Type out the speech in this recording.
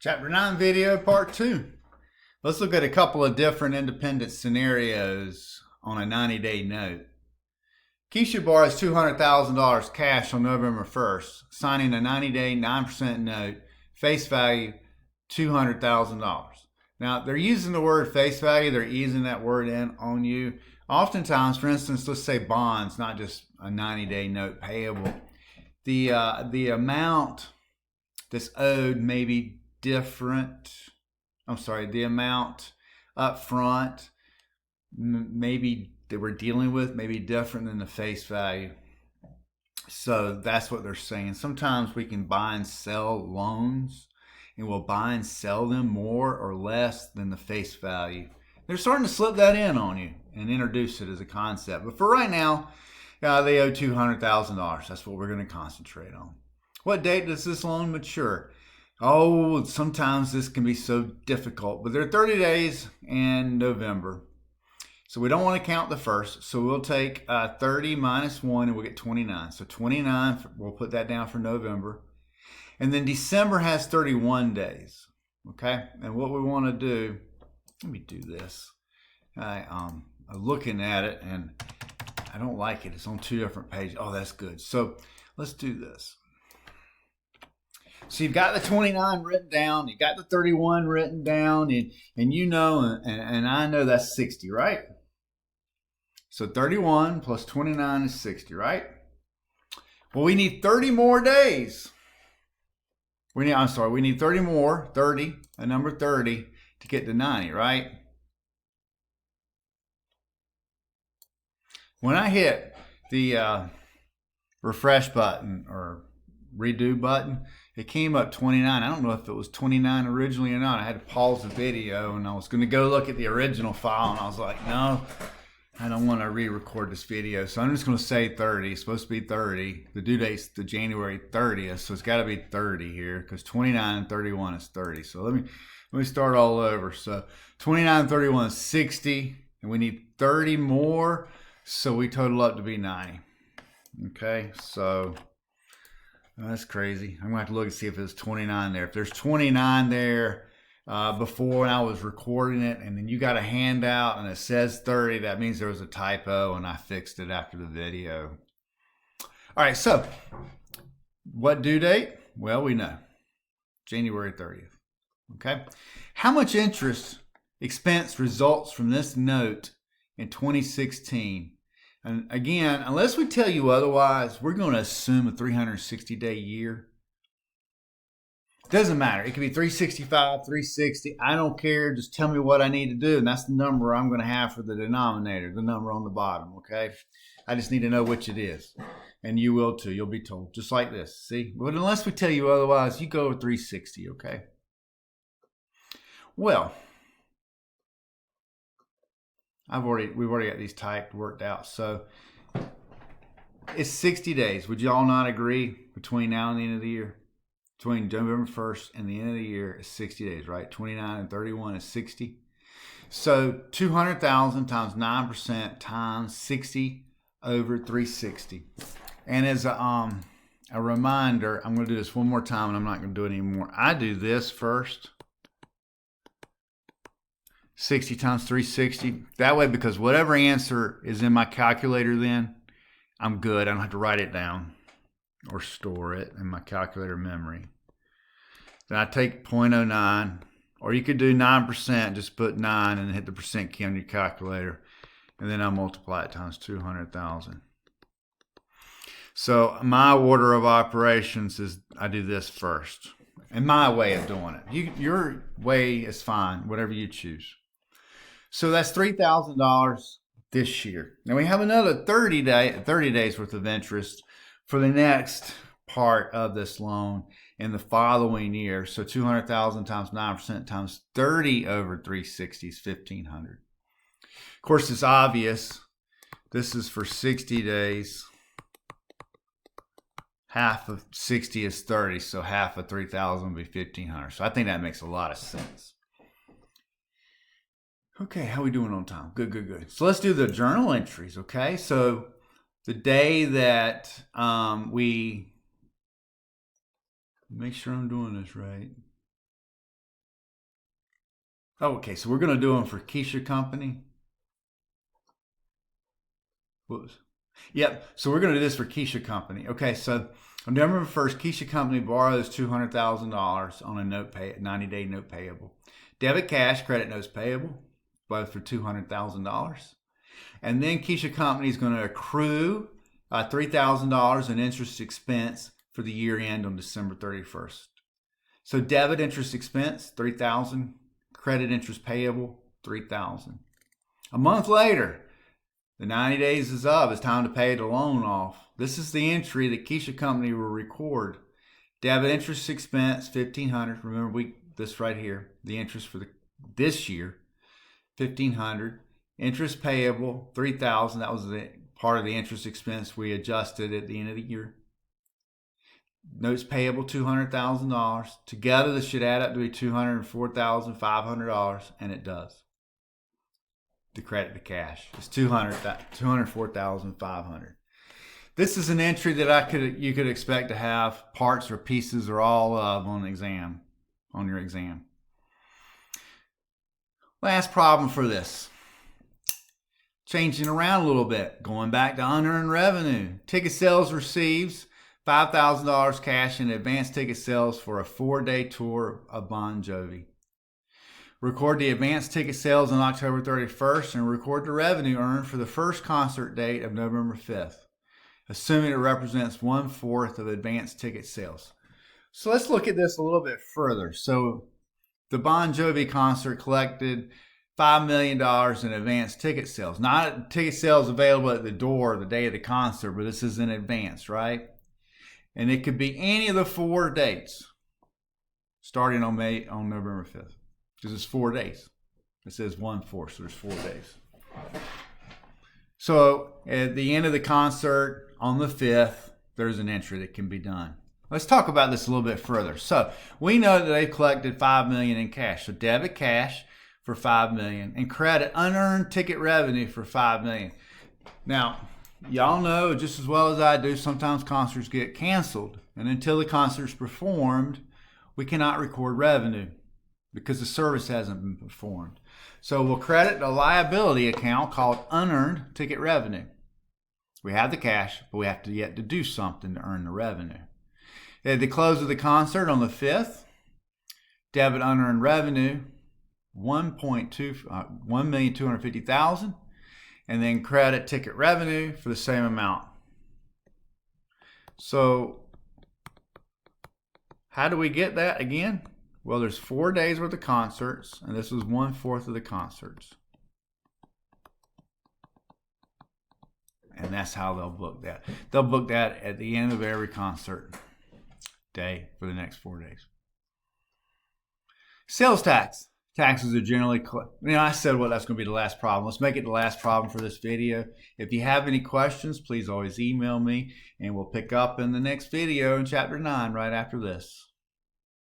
Chapter 9 video part 2. Let's look at a couple of different independent scenarios on a 90-day note. Keisha borrows $200,000 cash on November 1st, signing a 90-day 9% note, face value $200,000. Now, they're using the word face value, they're easing that word in on you. Oftentimes, for instance, let's say bonds, not just a 90-day note payable. The amount that's owed may be different. The amount up front maybe that we're dealing with may be different than the face value. So that's what they're saying. Sometimes we can buy and sell loans, and we'll buy and sell them more or less than the face value. They're starting to slip that in on you and introduce it as a concept. But for right now, they owe $200,000. That's what we're going to concentrate on. What date does this loan mature? Oh, sometimes this can be so difficult, but there are 30 days in November. So we don't want to count the first. So we'll take 30 minus 1 and we'll get 29. So 29, we'll put that down for November. And then December has 31 days. Okay? And what we want to do, let me do this. I'm looking at it and I don't like it. It's on two different pages. Oh, that's good. So let's do this. So you've got the 29 written down, you got the 31 written down, and you know, and I know that's 60, right? So 31 plus 29 is 60, right? Well, we need 30 more days. We need 30 more, 30, a number 30, to get to 90, right? When I hit the refresh button or redo button, it came up 29. I don't know if it was 29 originally or not. I had to pause the video and I was going to go look at the original file and I was like, no, I don't want to re-record this video. So I'm just going to say 30. It's supposed to be 30. The due date's the January 30th, so it's got to be 30 here because 29 and 31 is 30. So let me start all over. So 29 and 31 is 60, and we need 30 more, so we total up to be 90. Okay, so that's crazy. I'm going to have to look and see if there's 29 there. If there's 29 there before when I was recording it, and then you got a handout and it says 30, that means there was a typo and I fixed it after the video. All right, so what due date? Well, we know. January 30th. Okay. How much interest expense results from this note in 2016? And again, unless we tell you otherwise, we're going to assume a 360-day year. Doesn't matter. It could be 365, 360. I don't care. Just tell me what I need to do. And that's the number I'm going to have for the denominator, the number on the bottom, okay? I just need to know which it is. And you will too. You'll be told. Just like this. See? But unless we tell you otherwise, you go with 360, okay? Well, we've already got these typed, worked out. So it's 60 days. Would you all not agree between now and the end of the year? Between November 1st and the end of the year is 60 days, right? 29 and 31 is 60. So 200,000 times 9% times 60 over 360. And as a reminder, I'm going to do this one more time and I'm not going to do it anymore. I do this first. 60 times 360. That way, because whatever answer is in my calculator then, I'm good. I don't have to write it down or store it in my calculator memory. Then I take 0.09, or you could do 9%, just put 9 and hit the percent key on your calculator. And then I multiply it times 200,000. So my order of operations is I do this first. And my way of doing it. Your way is fine, whatever you choose. So that's $3,000 this year. Now we have another 30 days worth of interest for the next part of this loan in the following year. So 200,000 times 9% times 30 over 360 is 1,500. Of course, it's obvious. This is for 60 days. Half of 60 is 30, so half of 3,000 would be 1,500. So I think that makes a lot of sense. Okay, how are we doing on time? Good. So let's do the journal entries, okay? So the day that we make sure I'm doing this right. Okay, so we're going to do them for Keisha Company. Whoops. Yep, so we're going to do this for Keisha Company. Okay, so on November 1st, Keisha Company borrows $200,000 on a 90-day note payable. Debit cash, credit notes payable, both for $200,000. And then Keisha Company is going to accrue $3,000 in interest expense for the year end on December 31st. So debit interest expense, $3,000. Credit interest payable, $3,000. A month later, the 90 days is up. It's time to pay the loan off. This is the entry that Keisha Company will record. Debit interest expense, $1,500. Remember this right here, the interest for this year, $1,500. Interest payable, $3,000. That was the part of the interest expense we adjusted at the end of the year. Notes payable, $200,000. Together, this should add up to be $204,500, and it does. The credit to cash is $204,500. This is an entry that you could expect to have parts or pieces or all of on your exam. Last problem for this. Changing around a little bit, going back to unearned revenue. Ticket sales receives $5,000 cash in advance ticket sales for a 4-day tour of Bon Jovi. Record the advance ticket sales on October 31st and record the revenue earned for the first concert date of November 5th, assuming it represents 1/4 of advance ticket sales. So let's look at this a little bit further. So the Bon Jovi concert collected $5 million in advance ticket sales. Not ticket sales available at the door the day of the concert, but this is in advance, right? And it could be any of the 4 dates starting on November 5th. Because it's 4 days. It says 1/4, so there's 4 days. So at the end of the concert on the 5th, there's an entry that can be done. Let's talk about this a little bit further. So we know that they've collected $5 million in cash. So debit cash for $5 million and credit unearned ticket revenue for $5 million. Now, y'all know just as well as I do, sometimes concerts get canceled. And until the concert's performed, we cannot record revenue because the service hasn't been performed. So we'll credit a liability account called unearned ticket revenue. We have the cash, but we have yet to do something to earn the revenue. At the close of the concert on the 5th, debit unearned revenue, $1,250,000, and then credit ticket revenue for the same amount. So how do we get that again? Well, there's 4 days worth of concerts, and this was 1/4 of the concerts. And that's how they'll book that. They'll book that at the end of every concert day for the next 4 days. Sales tax. Taxes are generally, I said, well, that's going to be the last problem. Let's make it the last problem for this video. If you have any questions, please always email me, and we'll pick up in the next video in chapter 9 right after this.